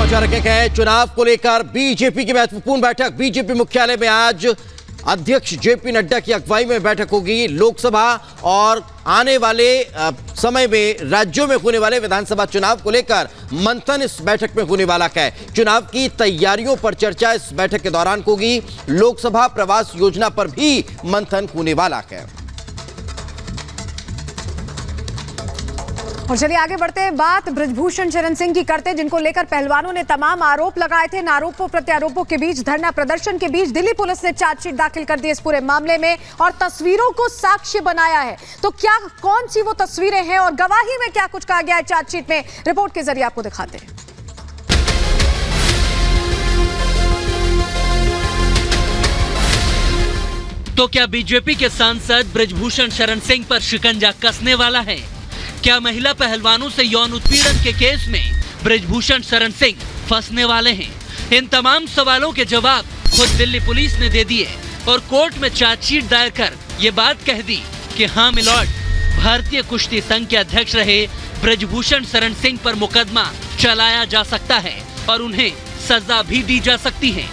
समाचार हैं चुनाव को लेकर बीजेपी की महत्वपूर्ण बैठक। बीजेपी मुख्यालय में आज अध्यक्ष जेपी नड्डा की अगुवाई में बैठक होगी। लोकसभा और आने वाले समय में राज्यों में होने वाले विधानसभा चुनाव को लेकर मंथन इस बैठक में होने वाला है। चुनाव की तैयारियों पर चर्चा इस बैठक के दौरान होगी। लोकसभा प्रवास योजना पर भी मंथन होने वाला है। और चलिए आगे बढ़ते हैं, बात बृजभूषण शरण सिंह की करते हैं, जिनको लेकर पहलवानों ने तमाम आरोप लगाए थे। इन आरोपों प्रत्यारोपों के बीच, धरना प्रदर्शन के बीच दिल्ली पुलिस ने चार्जशीट दाखिल कर दी इस पूरे मामले में और तस्वीरों को साक्ष्य बनाया है। तो क्या कौन सी वो तस्वीरें हैं और गवाही में क्या कुछ कहा गया है चार्जशीट में, रिपोर्ट के जरिए आपको दिखाते हैं। तो क्या बीजेपी के सांसद बृजभूषण शरण सिंह पर शिकंजा कसने वाला है? क्या महिला पहलवानों से यौन उत्पीड़न के केस में बृजभूषण शरण सिंह फंसने वाले हैं? इन तमाम सवालों के जवाब खुद दिल्ली पुलिस ने दे दिए और कोर्ट में चार्जशीट दायर कर ये बात कह दी कि हाँ मिलॉर्ड, भारतीय कुश्ती संघ के अध्यक्ष रहे बृजभूषण शरण सिंह पर मुकदमा चलाया जा सकता है और उन्हें सजा भी दी जा सकती है।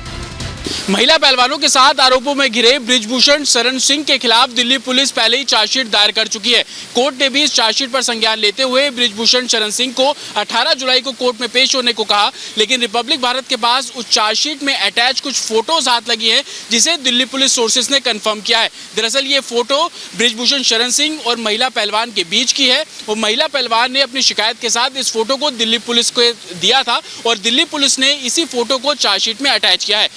महिला पहलवानों के साथ आरोपों में घिरे बृजभूषण शरण सिंह के खिलाफ दिल्ली पुलिस पहले ही चार्जशीट दायर कर चुकी है। कोर्ट ने भी इस चार्जशीट पर संज्ञान लेते हुए बृजभूषण शरण सिंह को 18 जुलाई को कोर्ट में पेश होने को कहा, लेकिन रिपब्लिक भारत के पास उस चार्जशीट में अटैच कुछ फोटोज हाथ लगी हैं, जिसे दिल्ली पुलिस सोर्सेज ने कंफर्म किया है। दरअसल ये फोटो बृजभूषण शरण सिंह और महिला पहलवान के बीच की है और महिला पहलवान ने अपनी शिकायत के साथ इस फोटो को दिल्ली पुलिस को दिया था और दिल्ली पुलिस ने इसी फोटो को चार्जशीट में अटैच किया है।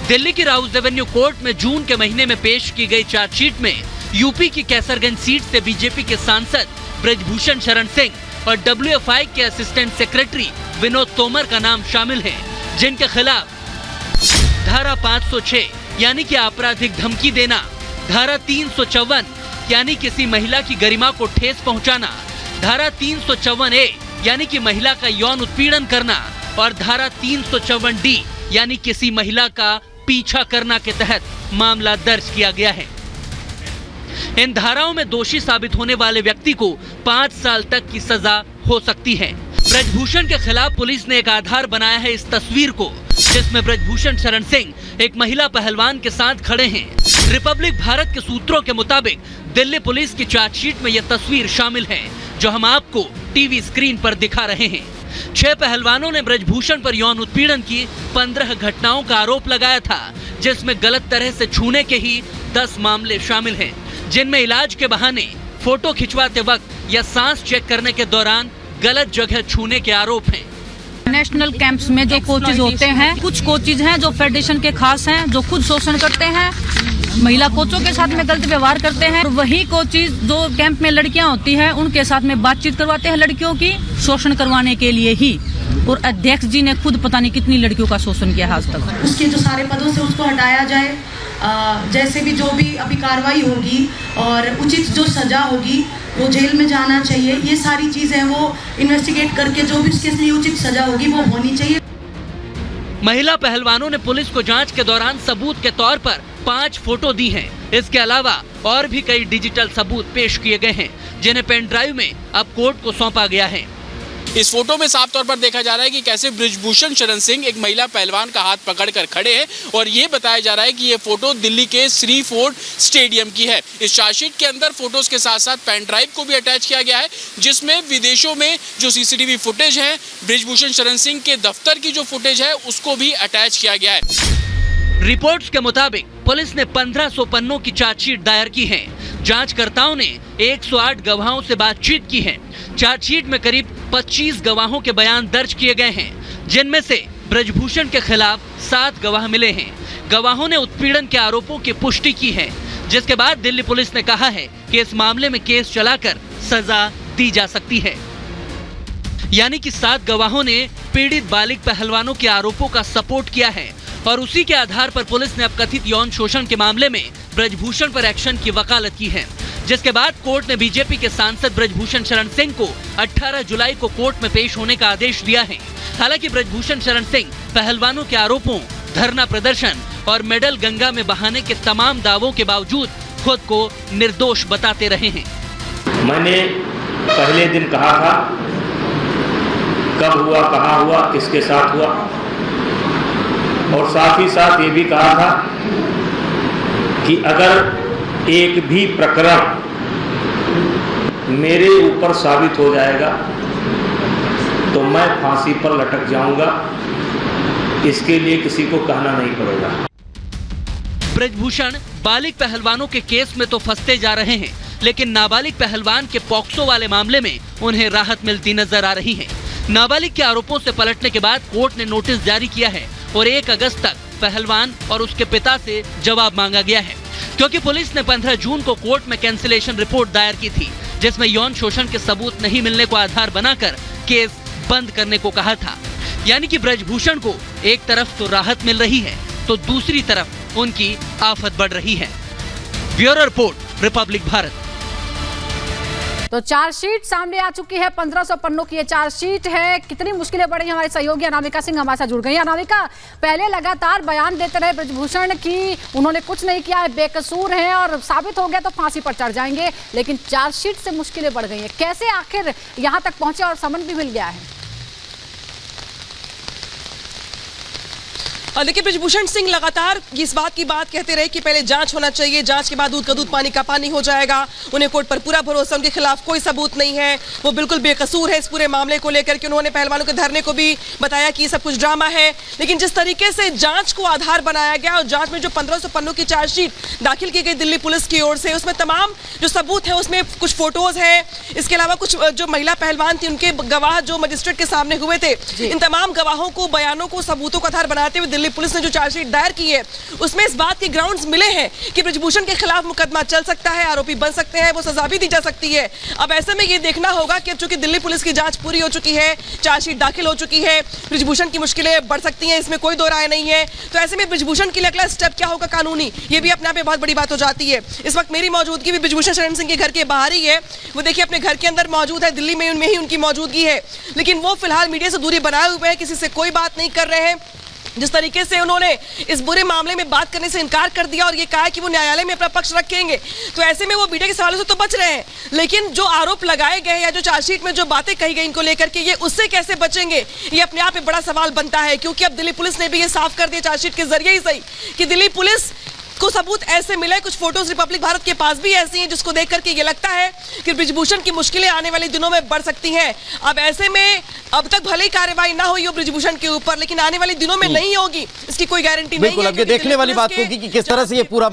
दिल्ली की राउस एवेन्यू कोर्ट में जून के महीने में पेश की गई चार्जशीट में यूपी की कैसरगंज सीट से बीजेपी के सांसद बृजभूषण शरण सिंह और WFI के असिस्टेंट सेक्रेटरी विनोद तोमर का नाम शामिल है, जिनके खिलाफ धारा 506 यानी कि आपराधिक धमकी देना, धारा 354 यानी किसी महिला की गरिमा को ठेस पहुंचाना, धारा 354A यानी कि महिला का यौन उत्पीड़न करना और धारा 354D यानी किसी महिला का पीछा करना के तहत मामला दर्ज किया गया है। इन धाराओं में दोषी साबित होने वाले व्यक्ति को 5 साल तक की सजा हो सकती है। बृजभूषण के खिलाफ पुलिस ने एक आधार बनाया है इस तस्वीर को, जिसमें बृजभूषण शरण सिंह एक महिला पहलवान के साथ खड़े हैं। रिपब्लिक भारत के सूत्रों के मुताबिक दिल्ली पुलिस की चार्जशीट में यह तस्वीर शामिल है, जो हम आपको टीवी स्क्रीन पर दिखा रहे हैं। 6 पहलवानों ने बृजभूषण पर यौन उत्पीड़न की 15 घटनाओं का आरोप लगाया था, जिसमें गलत तरह से छूने के ही 10 मामले शामिल हैं, जिनमें इलाज के बहाने, फोटो खिंचवाते वक्त या सांस चेक करने के दौरान गलत जगह छूने के आरोप हैं। नेशनल कैंप्स में जो कोचेज होते हैं, कुछ कोचेज हैं जो फेडरेशन के खास हैं, जो खुद शोषण करते हैं, महिला कोचों के साथ में गलत व्यवहार करते हैं। और वही कोचेज जो कैंप में लड़कियां होती हैं, उनके साथ में बातचीत करवाते हैं लड़कियों की, शोषण करवाने के लिए ही। और अध्यक्ष जी ने खुद पता नहीं कितनी लड़कियों का शोषण किया आज तक। उसके जो सारे पदों से उसको हटाया जाए, जैसे भी जो भी अभी कार्रवाई होगी और उचित जो सजा होगी, वो जेल में जाना चाहिए। ये सारी चीजें वो इन्वेस्टिगेट करके जो भी उसके लिए उचित सजा होगी वो होनी चाहिए। महिला पहलवानों ने पुलिस को जांच के दौरान सबूत के तौर पर 5 फोटो दी हैं। इसके अलावा और भी कई डिजिटल सबूत पेश किए गए हैं, जिन्हें पेन ड्राइव में अब कोर्ट को सौंपा गया है। इस फोटो में साफ तौर पर देखा जा रहा है कि कैसे बृजभूषण शरण सिंह एक महिला पहलवान का हाथ पकड़कर खड़े हैं और ये बताया जा रहा है कि ये फोटो दिल्ली के श्री फोर्ट स्टेडियम की है। इस चार्जशीट के अंदर फोटोज के साथ साथ पेन ड्राइव को भी अटैच किया गया है, जिसमें विदेशों में जो CCTV फुटेज है, बृजभूषण शरण सिंह के दफ्तर की जो फुटेज है, उसको भी अटैच किया गया है। रिपोर्ट्स के मुताबिक पुलिस ने 1500 पन्नों की चार्जशीट दायर की है। जांचकर्ताओं ने 108 गवाहों से बातचीत की है। चार्जशीट में करीब 25 गवाहों के बयान दर्ज किए गए हैं, जिनमें से बृजभूषण के खिलाफ 7 गवाह मिले हैं। गवाहों ने उत्पीड़न के आरोपों की पुष्टि की है, जिसके बाद दिल्ली पुलिस ने कहा है कि इस मामले में केस चलाकर सजा दी जा सकती है। यानी कि 7 गवाहों ने पीड़ित बालिग पहलवानों के आरोपों का सपोर्ट किया है और उसी के आधार पर पुलिस ने अब कथित यौन शोषण के मामले में बृजभूषण पर एक्शन की वकालत की है, जिसके बाद कोर्ट ने बीजेपी के सांसद बृजभूषण शरण सिंह को 18 जुलाई को कोर्ट में पेश होने का आदेश दिया है। हालांकि बृजभूषण शरण सिंह पहलवानों के आरोपों, धरना प्रदर्शन और मेडल गंगा में बहाने के तमाम दावों के बावजूद खुद को निर्दोष बताते रहे हैं। मैंने पहले दिन कहा था कब हुआ, कहाँ हुआ, किसके साथ हुआ, और साथ ही साथ ये भी कहा था कि अगर एक भी प्रकरण मेरे ऊपर साबित हो जाएगा तो मैं फांसी पर लटक जाऊंगा, इसके लिए किसी को कहना नहीं पड़ेगा। ब्रजभूषण बालिग पहलवानों के केस में तो फंसते जा रहे हैं, लेकिन नाबालिग पहलवान के पॉक्सो वाले मामले में उन्हें राहत मिलती नजर आ रही है। नाबालिग के आरोपों से पलटने के बाद कोर्ट ने नोटिस जारी किया है और 1 अगस्त तक पहलवान और उसके पिता से जवाब मांगा गया है, क्योंकि पुलिस ने 15 जून को कोर्ट में कैंसिलेशन रिपोर्ट दायर की थी, जिसमें यौन शोषण के सबूत नहीं मिलने को आधार बनाकर केस बंद करने को कहा था। यानी कि ब्रजभूषण को एक तरफ तो राहत मिल रही है तो दूसरी तरफ उनकी आफत बढ़ रही है। Bureau report, Republic Bharat. तो चार्जशीट सामने आ चुकी है, 1500 पन्नों की ये चार्जशीट है। कितनी मुश्किलें बढ़ी, हमारे सहयोगी अनामिका सिंह हमारे साथ जुड़ गई। अनामिका, पहले लगातार बयान देते रहे ब्रजभूषण की उन्होंने कुछ नहीं किया है, बेकसूर हैं और साबित हो गया तो फांसी पर चढ़ जाएंगे, लेकिन चार्जशीट से मुश्किलें बढ़ गई हैं। कैसे आखिर यहाँ तक पहुंचे और समन भी मिल गया है? देखिए, ब्रजभूषण सिंह लगातार इस बात की बात कहते रहे कि पहले जांच होना चाहिए, जांच के बाद दूध का दूध पानी का पानी हो जाएगा। उन्हें कोर्ट पर पूरा भरोसा, उनके खिलाफ कोई सबूत नहीं है, वो बिल्कुल बेकसूर है इस पूरे मामले को लेकर के। उन्होंने पहलवानों के धरने को भी बताया कि सब कुछ ड्रामा है, लेकिन जिस तरीके से जांच को आधार बनाया गया और जांच में जो 1500 पन्नों की चार्जशीट दाखिल की गई दिल्ली पुलिस की ओर से, उसमें तमाम जो सबूत है, उसमें कुछ फोटोज है, इसके अलावा कुछ जो महिला पहलवान थी उनके गवाह जो मजिस्ट्रेट के सामने हुए थे, इन तमाम गवाहों को, बयानों को, सबूतों का आधार बनाते हुए दिल्ली पुलिस ने जो चार्जशीट दायर की है उसमें इस बात के ग्राउंड्स मिले हैं कि ब्रजभूषण के खिलाफ मुकदमा चल सकता है, आरोपी बन सकते हैं, वो सजा भी दी जा सकती है। अब ऐसे में ये देखना होगा कि अब चूंकि दिल्ली पुलिस की जांच पूरी हो चुकी है, चार्जशीट दाखिल हो चुकी है, ब्रजभूषण की मुश्किलें बढ़ सकती हैं, इसमें कोई दो राय नहीं है। तो ऐसे में ब्रजभूषण के लिए अगला स्टेप क्या होगा कानूनी, ये भी अपने आप में बहुत बड़ी बात हो जाती है। इस वक्त मेरी मौजूदगी भी ब्रजभूषण शरण सिंह के घर के बाहर ही है। वो देखिए अपने घर के अंदर मौजूद है, दिल्ली में उनमें ही उनकी मौजूदगी है, लेकिन वो फिलहाल मीडिया से दूरी बनाए हुए हैं, किसी से कोई बात नहीं कर रहे हैं। जिस तरीके से उन्होंने इस बुरे मामले में बात करने से इनकार कर दिया और ये कहा कि वो न्यायालय में अपना पक्ष रखेंगे, तो ऐसे में वो मीडिया के सवालों से तो बच रहे हैं, लेकिन जो आरोप लगाए गए या जो चार्जशीट में जो बातें कही गई इनको लेकर के, ये उससे कैसे बचेंगे, ये अपने आप में बड़ा सवाल बनता है। क्योंकि अब दिल्ली पुलिस ने भी ये साफ कर दिया चार्जशीट के जरिए ही सही कि दिल्ली पुलिस को सबूत ऐसे मिले, कुछ फोटोज रिपब्लिक भारत के पास भी ऐसी हैं जिसको देख करके ये लगता है कि ब्रजभूषण की मुश्किलें आने वाले दिनों में बढ़ सकती हैं। अब ऐसे में अब तक भले ही कार्रवाई ना हुई हो ब्रजभूषण के ऊपर, लेकिन आने वाले दिनों में नहीं होगी, इसकी कोई गारंटी नहीं है। बिल्कुल, अब ये देखने वाली बात होगी कि किस तरह से ये पूरा